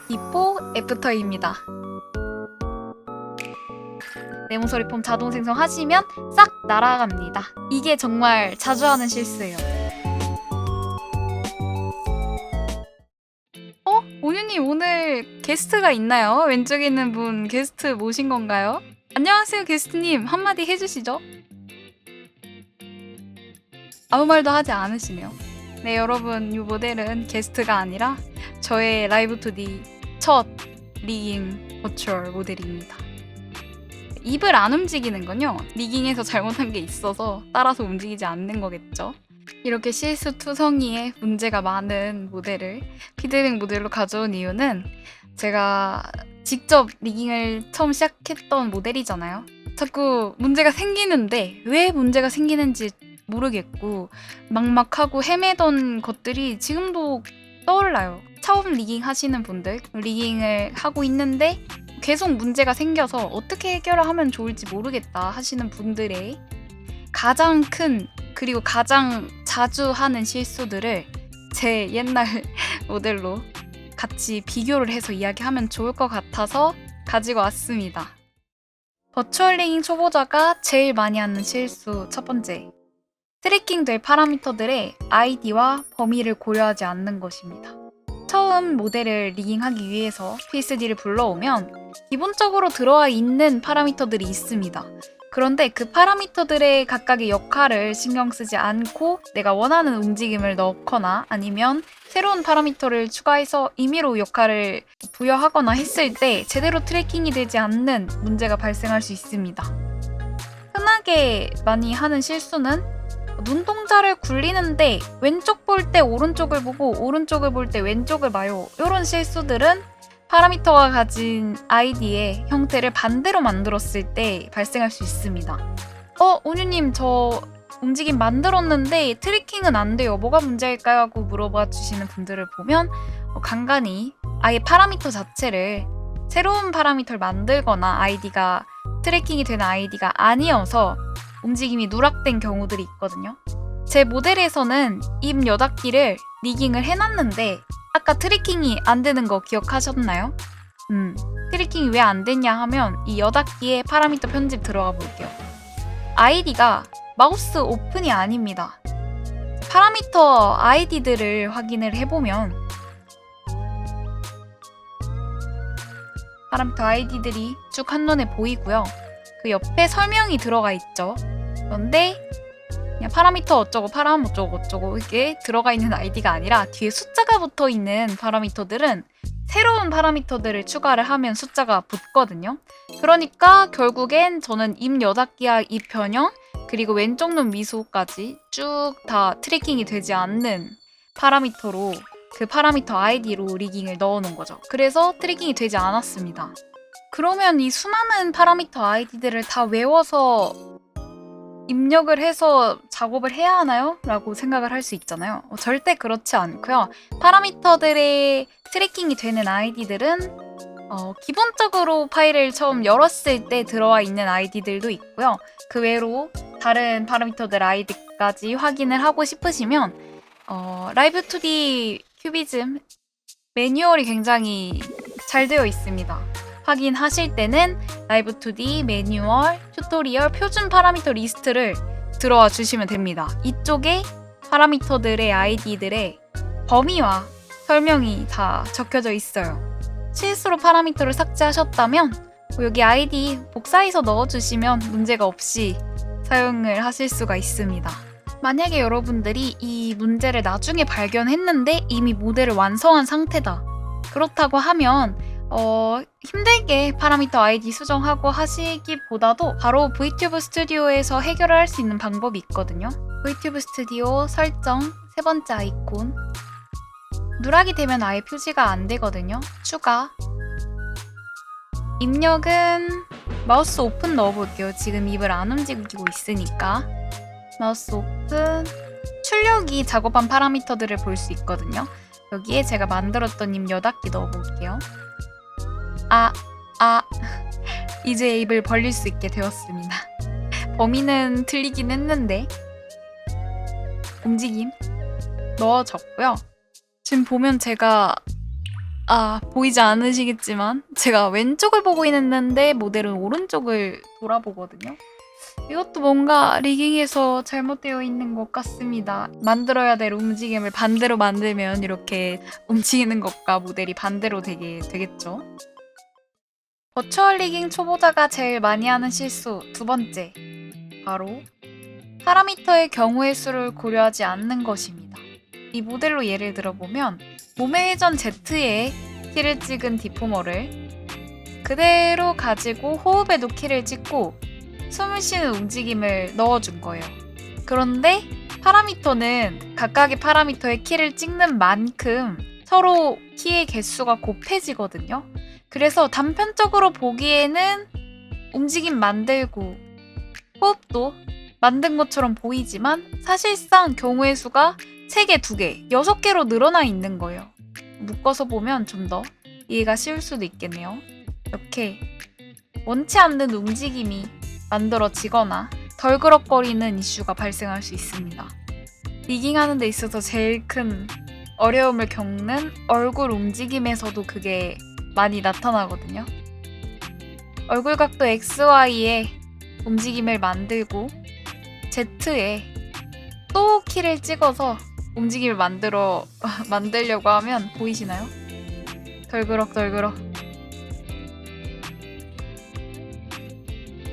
비포 애프터입니다. 네모소리 폼 자동 생성하시면 싹 날아갑니다. 이게 정말 자주 하는 실수예요. 온유님 오늘 게스트가 있나요? 왼쪽에 있는 분 게스트 모신 건가요? 안녕하세요 게스트님 한마디 해주시죠. 아무 말도 하지 않으시네요. 네 여러분 이 모델은 게스트가 아니라 저의 라이브2D 첫 리깅 버추얼 모델입니다. 입을 안 움직이는 건요 리깅에서 잘못한 게 있어서 따라서 움직이지 않는 거겠죠. 이렇게 실수투성이에 문제가 많은 모델을 피드백 모델로 가져온 이유는 제가 직접 리깅을 처음 시작했던 모델이잖아요. 자꾸 문제가 생기는데 왜 문제가 생기는지 모르겠고 막막하고 헤매던 것들이 지금도 떠올라요. 처음 리깅 하시는 분들, 리깅을 하고 있는데 계속 문제가 생겨서 어떻게 해결을 하면 좋을지 모르겠다 하시는 분들의 가장 큰 그리고 가장 자주 하는 실수들을 제 옛날 모델로 같이 비교를 해서 이야기하면 좋을 것 같아서 가지고 왔습니다. 버추얼 리깅 초보자가 제일 많이 하는 실수 첫 번째, 트래킹 될 파라미터들의 아이디와 범위를 고려하지 않는 것입니다. 처음 모델을 리깅하기 위해서 PSD를 불러오면 기본적으로 들어와 있는 파라미터들이 있습니다. 그런데 그 파라미터들의 각각의 역할을 신경 쓰지 않고 내가 원하는 움직임을 넣거나 아니면 새로운 파라미터를 추가해서 임의로 역할을 부여하거나 했을 때 제대로 트래킹이 되지 않는 문제가 발생할 수 있습니다. 흔하게 많이 하는 실수는 눈동자를 굴리는데 왼쪽 볼 때 오른쪽을 보고 오른쪽을 볼 때 왼쪽을 봐요. 이런 실수들은 파라미터가 가진 아이디의 형태를 반대로 만들었을 때 발생할 수 있습니다. 온유님 저 움직임 만들었는데 트래킹은 안 돼요. 뭐가 문제일까요? 하고 물어봐 주시는 분들을 보면 간간히 아예 파라미터 자체를 새로운 파라미터를 만들거나 아이디가 트래킹이 되는 아이디가 아니어서 움직임이 누락된 경우들이 있거든요. 제 모델에서는 입 여닫기를 리깅을 해놨는데 아까 트래킹이 안 되는 거 기억하셨나요? 트래킹이 왜 안 됐냐 하면 이 여닫기에 파라미터 편집 들어가 볼게요. 아이디가 마우스 오픈이 아닙니다. 파라미터 아이디들을 확인을 해보면 파라미터 아이디들이 쭉 한눈에 보이고요. 그 옆에 설명이 들어가 있죠. 그런데 그냥 파라미터 어쩌고 파람 어쩌고 어쩌고 이게 들어가 있는 아이디가 아니라 뒤에 숫자가 붙어 있는 파라미터들은 새로운 파라미터들을 추가를 하면 숫자가 붙거든요. 그러니까 결국엔 저는 입 여닫기와 입 변형 그리고 왼쪽 눈 미소까지 쭉 다 트래킹이 되지 않는 파라미터로 그 파라미터 아이디로 리깅을 넣어놓은 거죠. 그래서 트래킹이 되지 않았습니다. 그러면 이 수많은 파라미터 아이디들을 다 외워서 입력을 해서 작업을 해야 하나요? 라고 생각을 할 수 있잖아요. 절대 그렇지 않고요. 파라미터들의 트래킹이 되는 아이디들은 기본적으로 파일을 처음 열었을 때 들어와 있는 아이디들도 있고요. 그 외로 다른 파라미터들 아이디까지 확인을 하고 싶으시면 라이브2D 큐비즘 매뉴얼이 굉장히 잘 되어 있습니다. 확인하실 때는 라이브2D 매뉴얼, 튜토리얼, 표준 파라미터 리스트를 들어와 주시면 됩니다. 이쪽에 파라미터들의 아이디들의 범위와 설명이 다 적혀져 있어요. 실수로 파라미터를 삭제하셨다면 여기 아이디 복사해서 넣어주시면 문제가 없이 사용을 하실 수가 있습니다. 만약에 여러분들이 이 문제를 나중에 발견했는데 이미 모델을 완성한 상태다. 그렇다고 하면 힘들게 파라미터 아이디 수정하고 하시기보다도 바로 VTuber 스튜디오에서 해결을 할 수 있는 방법이 있거든요. VTuber 스튜디오 설정 세 번째 아이콘 누락이 되면 아예 표시가 안 되거든요. 추가 입력은 마우스 오픈 넣어볼게요. 지금 입을 안 움직이고 있으니까 마우스 오픈 출력이 작업한 파라미터들을 볼 수 있거든요. 여기에 제가 만들었던 입 여닫기 넣어볼게요. 이제 입을 벌릴 수 있게 되었습니다. 범위는 틀리긴 했는데 움직임 넣어졌고요. 지금 보면 제가 보이지 않으시겠지만 제가 왼쪽을 보고 있는데 모델은 오른쪽을 돌아보거든요. 이것도 뭔가 리깅에서 잘못되어 있는 것 같습니다. 만들어야 될 움직임을 반대로 만들면 이렇게 움직이는 것과 모델이 반대로 되겠죠. 버추얼 리깅 초보자가 제일 많이 하는 실수 두 번째, 바로 파라미터의 경우의 수를 고려하지 않는 것입니다. 이 모델로 예를 들어보면 몸의 회전 Z에 키를 찍은 디포머를 그대로 가지고 호흡에도 키를 찍고 숨을 쉬는 움직임을 넣어준 거예요. 그런데 파라미터는 각각의 파라미터의 키를 찍는 만큼 서로 키의 개수가 곱해지거든요. 그래서 단편적으로 보기에는 움직임 만들고 호흡도 만든 것처럼 보이지만 사실상 경우의 수가 3개, 2개, 6개로 늘어나 있는 거예요. 묶어서 보면 좀 더 이해가 쉬울 수도 있겠네요. 이렇게 원치 않는 움직임이 만들어지거나 덜그럭거리는 이슈가 발생할 수 있습니다. 리깅하는 데 있어서 제일 큰 어려움을 겪는 얼굴 움직임에서도 그게 많이 나타나거든요. 얼굴 각도 XY에 움직임을 만들고 Z에 또 키를 찍어서 움직임을 만들려고 하면 보이시나요? 덜그럭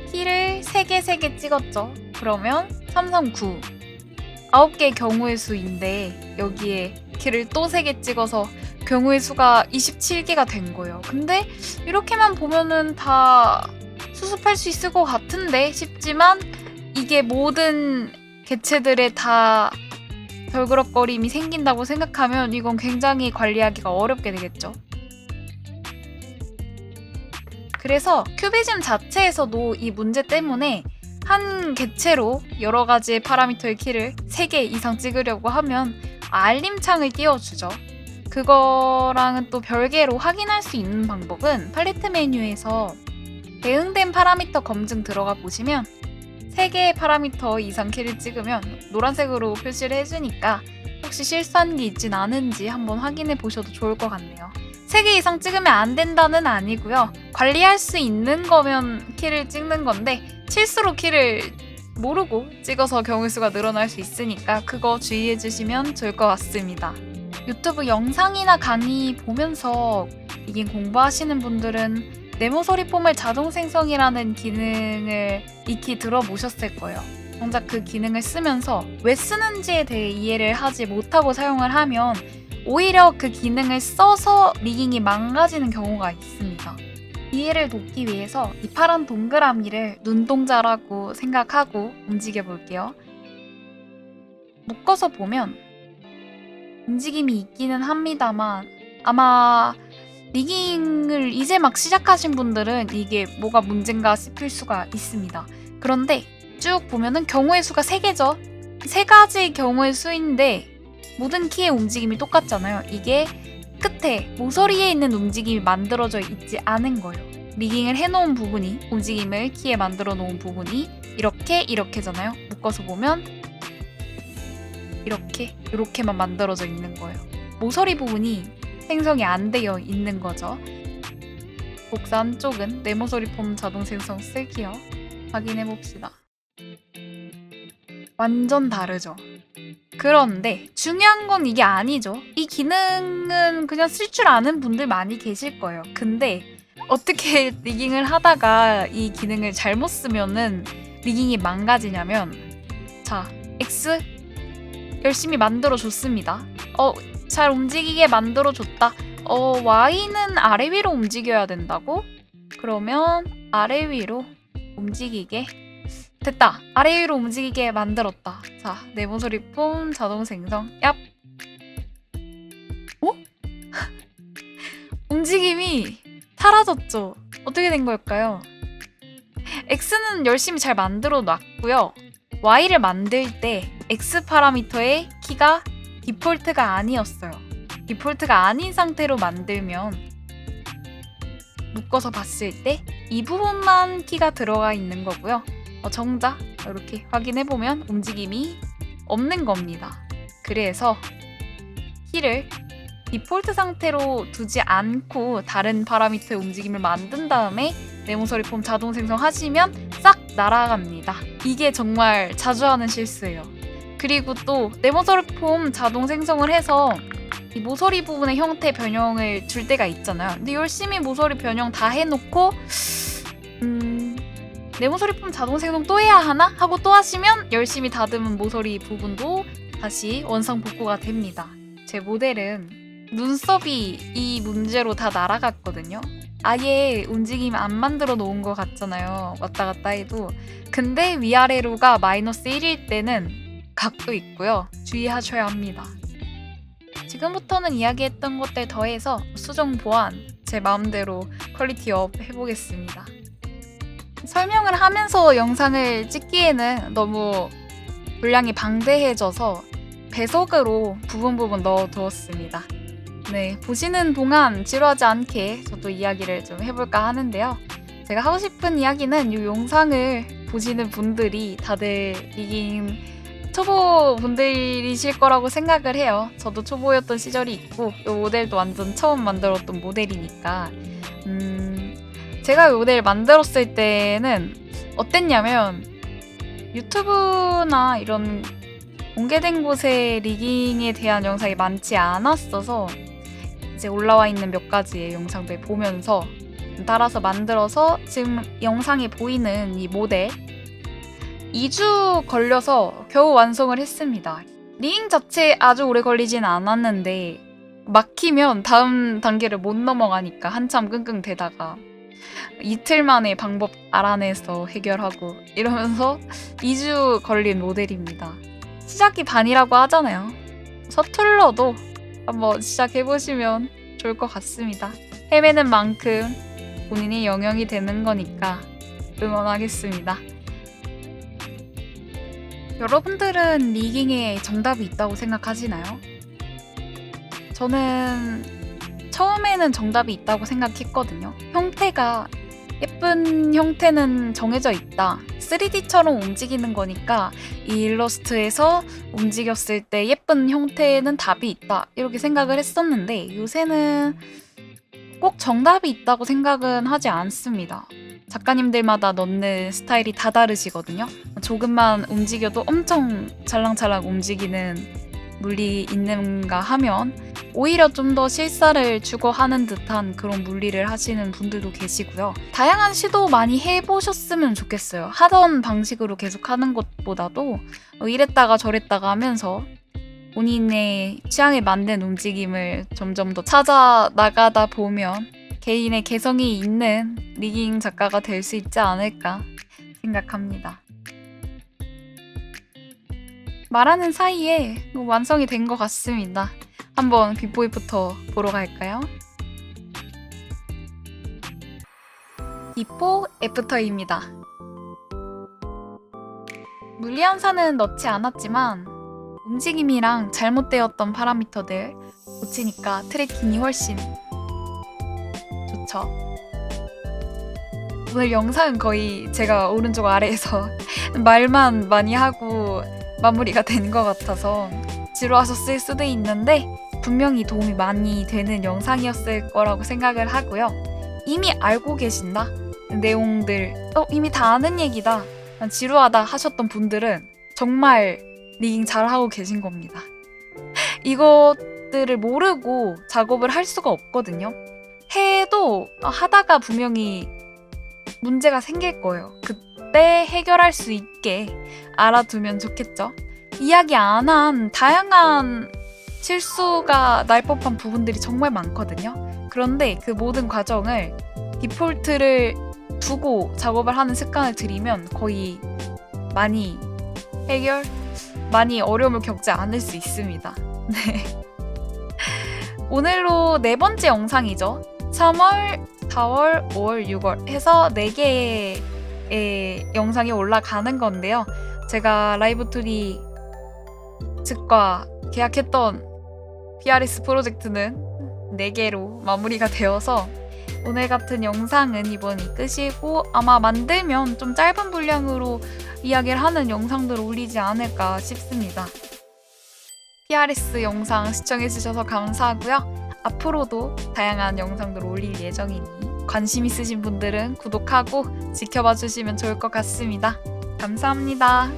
키를 3개 찍었죠. 그러면 3, 3, 9 9개의 경우의 수인데 여기에 키를 또 3개 찍어서 경우의 수가 27개가 된 거예요. 근데 이렇게만 보면은 다 수습할 수 있을 것 같은데 싶지만 이게 모든 개체들에 다 덜그럭거림이 생긴다고 생각하면 이건 굉장히 관리하기가 어렵게 되겠죠. 그래서 큐비즘 자체에서도 이 문제 때문에 한 개체로 여러 가지의 파라미터의 키를 3개 이상 찍으려고 하면 알림창을 띄워주죠. 그거랑은 또 별개로 확인할 수 있는 방법은 팔레트 메뉴에서 대응된 파라미터 검증 들어가 보시면 3개의 파라미터 이상 키를 찍으면 노란색으로 표시를 해주니까 혹시 실수한 게 있진 않은지 한번 확인해 보셔도 좋을 것 같네요. 3개 이상 찍으면 안 된다는 아니고요. 관리할 수 있는 거면 키를 찍는 건데 실수로 키를 모르고 찍어서 경우 수가 늘어날 수 있으니까 그거 주의해 주시면 좋을 것 같습니다. 유튜브 영상이나 강의 보면서 이긴 공부하시는 분들은 네모서리 폼을 자동 생성이라는 기능을 익히 들어보셨을 거예요. 정작 그 기능을 쓰면서 왜 쓰는지에 대해 이해를 하지 못하고 사용을 하면 오히려 그 기능을 써서 리깅이 망가지는 경우가 있습니다. 이해를 돕기 위해서 이 파란 동그라미를 눈동자라고 생각하고 움직여 볼게요. 묶어서 보면 움직임이 있기는 합니다만 아마 리깅을 이제 막 시작하신 분들은 이게 뭐가 문제인가 싶을 수가 있습니다. 그런데 쭉 보면은 경우의 수가 3개죠. 3가지 경우의 수인데 모든 키의 움직임이 똑같잖아요. 이게 끝에 모서리에 있는 움직임이 만들어져 있지 않은 거예요. 리깅을 해놓은 부분이 움직임을 키에 만들어 놓은 부분이 이렇게잖아요. 묶어서 보면 이렇게만 만들어져 있는 거예요. 모서리 부분이 생성이 안 되어 있는 거죠. 복사 한쪽은 네모서리 폼 자동 생성 쓸게요. 확인해 봅시다. 완전 다르죠. 그런데 중요한 건 이게 아니죠. 이 기능은 그냥 쓸 줄 아는 분들 많이 계실 거예요. 근데 어떻게 리깅을 하다가 이 기능을 잘못 쓰면은 리깅이 망가지냐면 자, X 열심히 만들어 줬습니다. 잘 움직이게 만들어 줬다. Y는 아래 위로 움직여야 된다고? 그러면 아래 위로 움직이게 됐다. 아래 위로 움직이게 만들었다. 자, 네모서리 폼 자동 생성. 얍. 움직임이 사라졌죠. 어떻게 된 걸까요? X는 열심히 잘 만들어 놨고요. Y를 만들 때 X 파라미터의 키가 디폴트가 아니었어요. 디폴트가 아닌 상태로 만들면 묶어서 봤을 때 이 부분만 키가 들어가 있는 거고요. 정작 이렇게 확인해보면 움직임이 없는 겁니다. 그래서 키를 디폴트 상태로 두지 않고 다른 파라미터의 움직임을 만든 다음에 네모서리 폼 자동 생성하시면 싹 날아갑니다. 이게 정말 자주 하는 실수예요. 그리고 또 네모서리 폼 자동 생성을 해서 이 모서리 부분의 형태 변형을 줄 때가 있잖아요. 근데 열심히 모서리 변형 다 해놓고 네모서리 폼 자동 생성 또 해야 하나? 하고 또 하시면 열심히 다듬은 모서리 부분도 다시 원상 복구가 됩니다. 제 모델은 눈썹이 이 문제로 다 날아갔거든요. 아예 움직임 안 만들어 놓은 것 같잖아요. 왔다 갔다 해도. 근데 위아래로가 마이너스 1일 때는 각도 있고요. 주의하셔야 합니다. 지금부터는 이야기했던 것들 더해서 수정 보완, 제 마음대로 퀄리티 업 해보겠습니다. 설명을 하면서 영상을 찍기에는 너무 분량이 방대해져서 배석으로 부분 넣어두었습니다. 네, 보시는 동안 지루하지 않게 저도 이야기를 좀 해볼까 하는데요. 제가 하고 싶은 이야기는 이 영상을 보시는 분들이 다들 리깅 초보분들이실 거라고 생각을 해요. 저도 초보였던 시절이 있고 이 모델도 완전 처음 만들었던 모델이니까 제가 이 모델 만들었을 때는 어땠냐면 유튜브나 이런 공개된 곳에 리깅에 대한 영상이 많지 않았어서 이제 올라와 있는 몇 가지의 영상들 보면서 따라서 만들어서 지금 영상에 보이는 이 모델 2주 걸려서 겨우 완성을 했습니다. 리깅 자체 아주 오래 걸리진 않았는데 막히면 다음 단계를 못 넘어가니까 한참 끙끙대다가 이틀 만에 방법 알아내서 해결하고 이러면서 2주 걸린 모델입니다. 시작이 반이라고 하잖아요. 서툴러도 한번 시작해보시면 좋을 것 같습니다. 헤매는 만큼 본인이 영향이 되는 거니까 응원하겠습니다. 여러분들은 리깅에 정답이 있다고 생각하시나요? 저는 처음에는 정답이 있다고 생각했거든요. 형태가 예쁜 형태는 정해져 있다. 3D처럼 움직이는 거니까 이 일러스트에서 움직였을 때 예쁜 형태는 답이 있다. 이렇게 생각을 했었는데 요새는 꼭 정답이 있다고 생각은 하지 않습니다. 작가님들마다 넣는 스타일이 다 다르시거든요. 조금만 움직여도 엄청 찰랑찰랑 움직이는 물리 있는가 하면 오히려 좀 더 실사를 추구하는 듯한 그런 물리를 하시는 분들도 계시고요. 다양한 시도 많이 해보셨으면 좋겠어요. 하던 방식으로 계속 하는 것보다도 이랬다가 저랬다가 하면서 본인의 취향에 맞는 움직임을 점점 더 찾아 나가다 보면 개인의 개성이 있는 리깅 작가가 될 수 있지 않을까 생각합니다. 말하는 사이에 완성이 된 것 같습니다. 한번 비포이부터 보러 갈까요? 비포 애프터입니다. 물리현상은 넣지 않았지만 움직임이랑 잘못되었던 파라미터들 고치니까 트래킹이 훨씬 좋죠. 오늘 영상은 거의 제가 오른쪽 아래에서 말만 많이 하고 마무리가 된 것 같아서 지루하셨을 수도 있는데 분명히 도움이 많이 되는 영상이었을 거라고 생각을 하고요. 이미 알고 계신다? 내용들 이미 다 아는 얘기다. 지루하다 하셨던 분들은 정말 리깅 잘하고 계신 겁니다. 이것들을 모르고 작업을 할 수가 없거든요. 해도 하다가 분명히 문제가 생길 거예요. 그때 해결할 수 있게 알아두면 좋겠죠. 이야기 안 한 다양한 실수가 날 법한 부분들이 정말 많거든요. 그런데 그 모든 과정을 디폴트를 두고 작업을 하는 습관을 들이면 거의 많이 어려움을 겪지 않을 수 있습니다. 네. 오늘로 4번째 영상이죠. 3월, 4월, 5월, 6월 해서 4개의 영상이 올라가는 건데요. 제가 라이브2D 측과 계약했던 PRS 프로젝트는 4개로 마무리가 되어서 오늘 같은 영상은 이번이 끝이고 아마 만들면 좀 짧은 분량으로 이야기를 하는 영상들을 올리지 않을까 싶습니다. PRS 영상 시청해주셔서 감사하고요. 앞으로도 다양한 영상들을 올릴 예정이니 관심 있으신 분들은 구독하고 지켜봐 주시면 좋을 것 같습니다. 감사합니다.